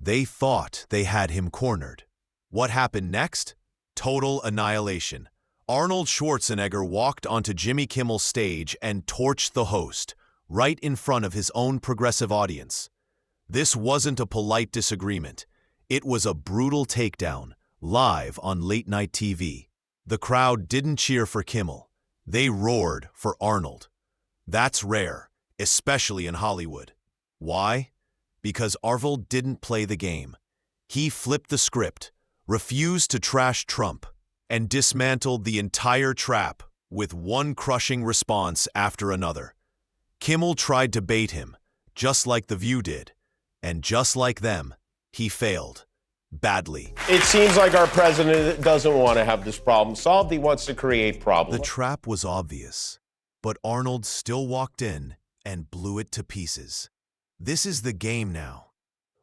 They thought they had him cornered. What happened next? Total annihilation. Arnold Schwarzenegger walked onto Jimmy Kimmel's stage and torched the host, right in front of his own progressive audience. This wasn't a polite disagreement. It was a brutal takedown, live on late-night TV. The crowd didn't cheer for Kimmel. They roared for Arnold. That's rare, especially in Hollywood. Why? Because Arnold didn't play the game. He flipped the script, refused to trash Trump, and dismantled the entire trap with one crushing response after another. Kimmel tried to bait him, just like The View did. And just like them, he failed. Badly. It seems like our president doesn't want to have this problem solved. He wants to create problems. The trap was obvious, but Arnold still walked in and blew it to pieces. This is the game now.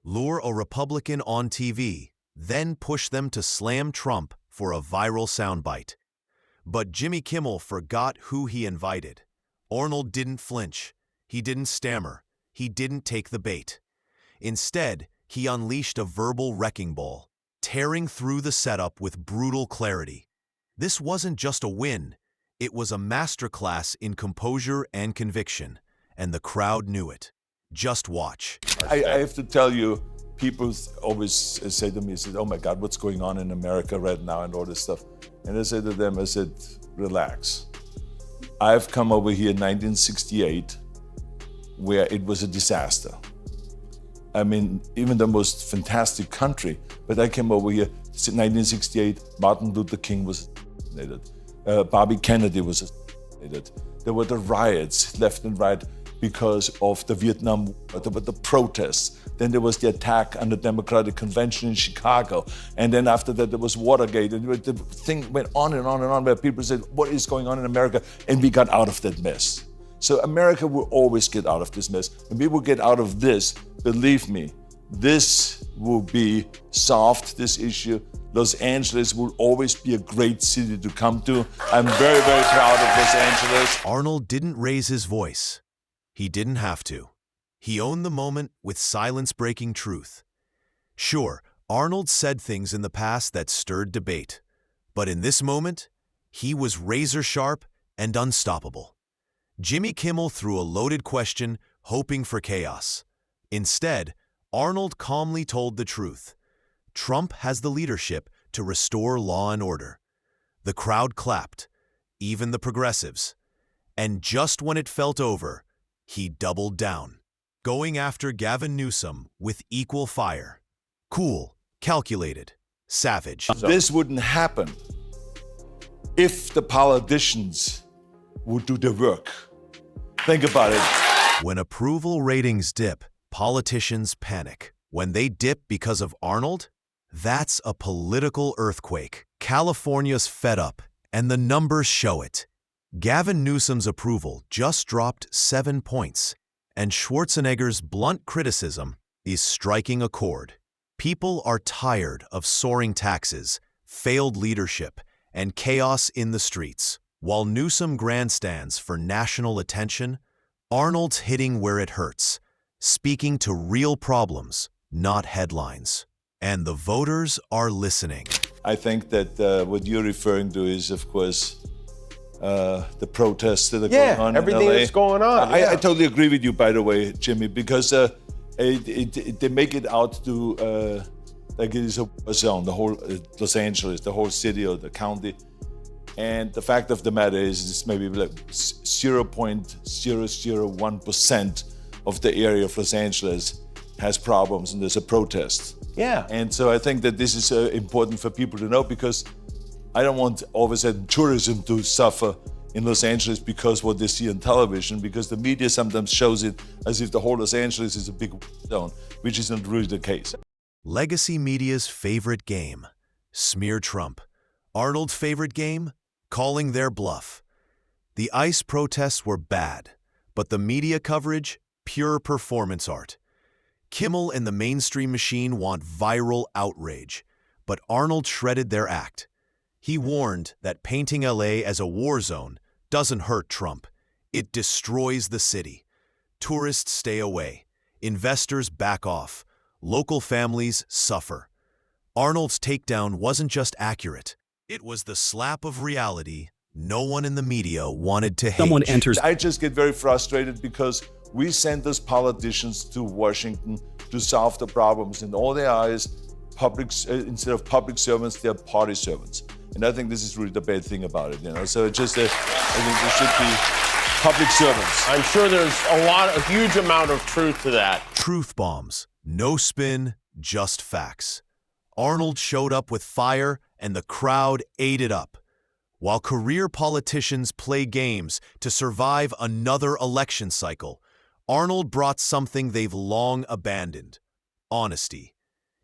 Lure a Republican on TV, then push them to slam Trump for a viral soundbite. But Jimmy Kimmel forgot who he invited. Arnold didn't flinch. He didn't stammer. He didn't take the bait. Instead, he unleashed a verbal wrecking ball, tearing through the setup with brutal clarity. This wasn't just a win. It was a masterclass in composure and conviction, and the crowd knew it. Just watch. I have to tell you, people always say to me, oh my God, what's going on in America right now and all this stuff. And I said to them, I said, relax. I've come over here in 1968, where it was a disaster. I mean, even the most fantastic country, but I came over here, 1968, Martin Luther King was assassinated. Bobby Kennedy was assassinated. There were the riots left and right because of the Vietnam War. There were the protests. Then there was the attack on the Democratic Convention in Chicago. And then after that, there was Watergate. And the thing went on and on and on, where people said, what is going on in America? And we got out of that mess. So America will always get out of this mess. When we will get out of this, believe me, this will be solved, this issue. Los Angeles will always be a great city to come to. I'm very, very proud of Los Angeles. Arnold didn't raise his voice. He didn't have to. He owned the moment with silence-breaking truth. Sure, Arnold said things in the past that stirred debate. But in this moment, he was razor-sharp and unstoppable. Jimmy Kimmel threw a loaded question, hoping for chaos. Instead, Arnold calmly told the truth. Trump has the leadership to restore law and order. The crowd clapped, even the progressives. And just when it felt over, he doubled down, going after Gavin Newsom with equal fire. Cool, calculated, savage. This wouldn't happen if the politicians would do their work. Think about it. When approval ratings dip, politicians panic. When they dip because of Arnold, that's a political earthquake. California's fed up, and the numbers show it. Gavin Newsom's approval just dropped 7 points, and Schwarzenegger's blunt criticism is striking a chord. People are tired of soaring taxes, failed leadership, and chaos in the streets. While Newsom grandstands for national attention, Arnold's hitting where it hurts, speaking to real problems, not headlines. And the voters are listening. I think that what you're referring to is, of course, the protests that are going on everything in LA. that's going on. I totally agree with you, by the way, Jimmy, because they make it out to like it is a zone, the whole Los Angeles, the whole city or the county. And the fact of the matter is, it's maybe like 0.001% of the area of Los Angeles has problems, and there's a protest. Yeah. And so I think that this is important for people to know, because I don't want all of a sudden tourism to suffer in Los Angeles because what they see on television, because the media sometimes shows it as if the whole Los Angeles is a big zone, which is not really the case. Legacy media's favorite game, smear Trump. Arnold's favorite game, calling their bluff. The ICE protests were bad, but the media coverage, pure performance art. Kimmel and the mainstream machine want viral outrage, but Arnold shredded their act. He warned that painting LA as a war zone doesn't hurt Trump. It destroys the city. Tourists stay away. Investors back off. local families suffer. Arnold's takedown wasn't just accurate. It was the slap of reality no one in the media wanted to hate. Someone enters. I just get very frustrated because we send those politicians to Washington to solve the problems, and all they are is instead of public servants, they're party servants. And I think this is really the bad thing about it, So it's just I think there should be public servants. I'm sure there's a huge amount of truth to that. Truth bombs. No spin, just facts. Arnold showed up with fire, and the crowd ate it up. While career politicians play games to survive another election cycle, Arnold brought something they've long abandoned: honesty.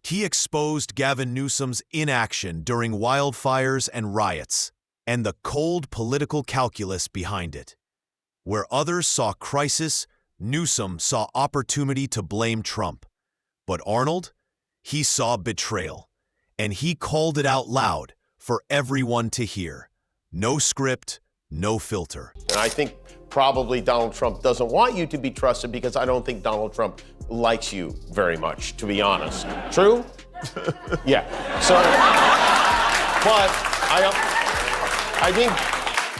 He exposed Gavin Newsom's inaction during wildfires and riots, and the cold political calculus behind it. Where others saw crisis, Newsom saw opportunity to blame Trump. But Arnold? He saw betrayal, and he called it out loud for everyone to hear. No script, no filter. And I think probably Donald Trump doesn't want you to be trusted because I don't think Donald Trump likes you very much, to be honest. True? Yeah. So, but I think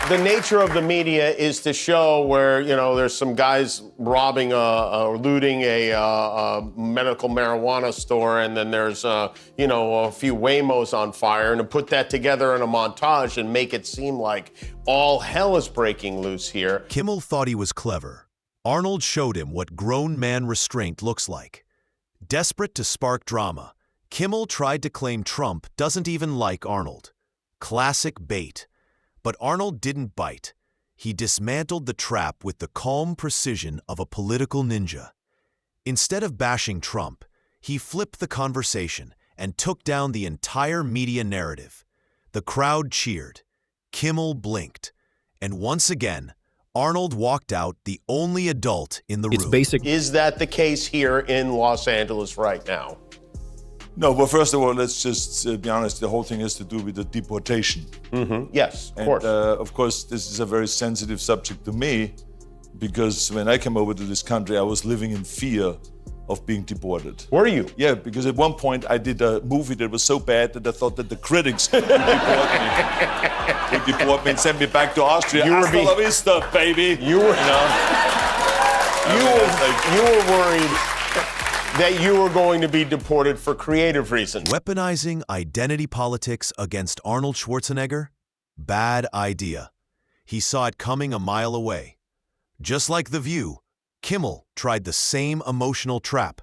the nature of the media is to show where, there's some guys robbing or looting a medical marijuana store, and then there's, a few Waymos on fire, and to put that together in a montage and make it seem like all hell is breaking loose here. Kimmel thought he was clever. Arnold showed him what grown man restraint looks like. Desperate to spark drama, Kimmel tried to claim Trump doesn't even like Arnold. Classic bait. But Arnold didn't bite. He dismantled the trap with the calm precision of a political ninja. Instead of bashing Trump, he flipped the conversation and took down the entire media narrative. The crowd cheered. Kimmel blinked. And once again, Arnold walked out the only adult in the room. It's basic. Is that the case here in Los Angeles right now? No, well, first of all, let's just be honest. The whole thing has to do with the deportation. Mm-hmm. Yes, of and, course. Of course, this is a very sensitive subject to me because when I came over to this country, I was living in fear of being deported. Were you? Yeah, because at one point I did a movie that was so bad that I thought that the critics would deport me and send me back to Austria. Hasta la vista, baby. You were worried that you were going to be deported for creative reasons. Weaponizing identity politics against Arnold Schwarzenegger? Bad idea. He saw it coming a mile away. Just like The View, Kimmel tried the same emotional trap.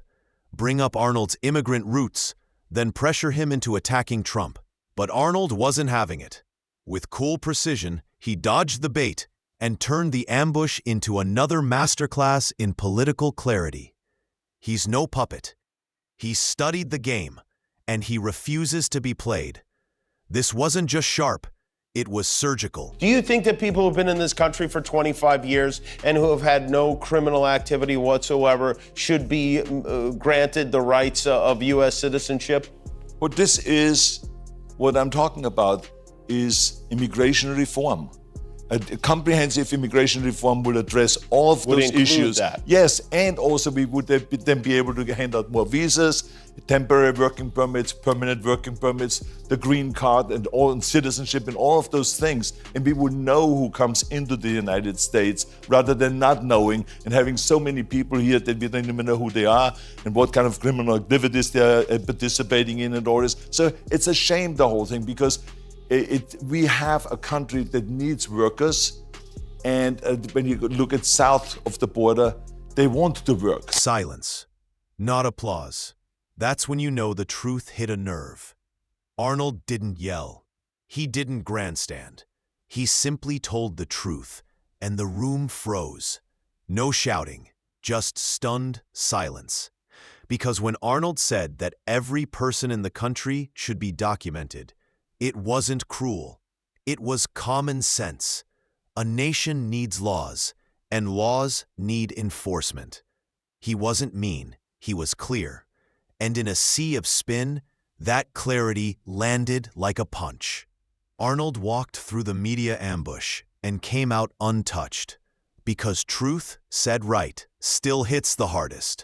Bring up Arnold's immigrant roots, then pressure him into attacking Trump. But Arnold wasn't having it. With cool precision, he dodged the bait and turned the ambush into another masterclass in political clarity. He's no puppet. He studied the game, and he refuses to be played. This wasn't just sharp, it was surgical. Do you think that people who've been in this country for 25 years and who have had no criminal activity whatsoever should be granted the rights of U.S. citizenship? What I'm talking about is immigration reform. A comprehensive immigration reform will address all of those issues. That. Yes, and also we would then be able to hand out more visas, temporary working permits, permanent working permits, the green card, and citizenship, and all of those things. And we would know who comes into the United States rather than not knowing and having so many people here that we don't even know who they are and what kind of criminal activities they are participating in and all this. So it's a shame, the whole thing, because we have a country that needs workers, and when you look at south of the border, they want to work. Silence, not applause. That's when you know the truth hit a nerve. Arnold didn't yell. He didn't grandstand. He simply told the truth, and the room froze. No shouting, just stunned silence. Because when Arnold said that every person in the country should be documented, it wasn't cruel. It was common sense. A nation needs laws, and laws need enforcement. He wasn't mean, he was clear. And in a sea of spin, that clarity landed like a punch. Arnold walked through the media ambush and came out untouched. Because truth, said right, still hits the hardest.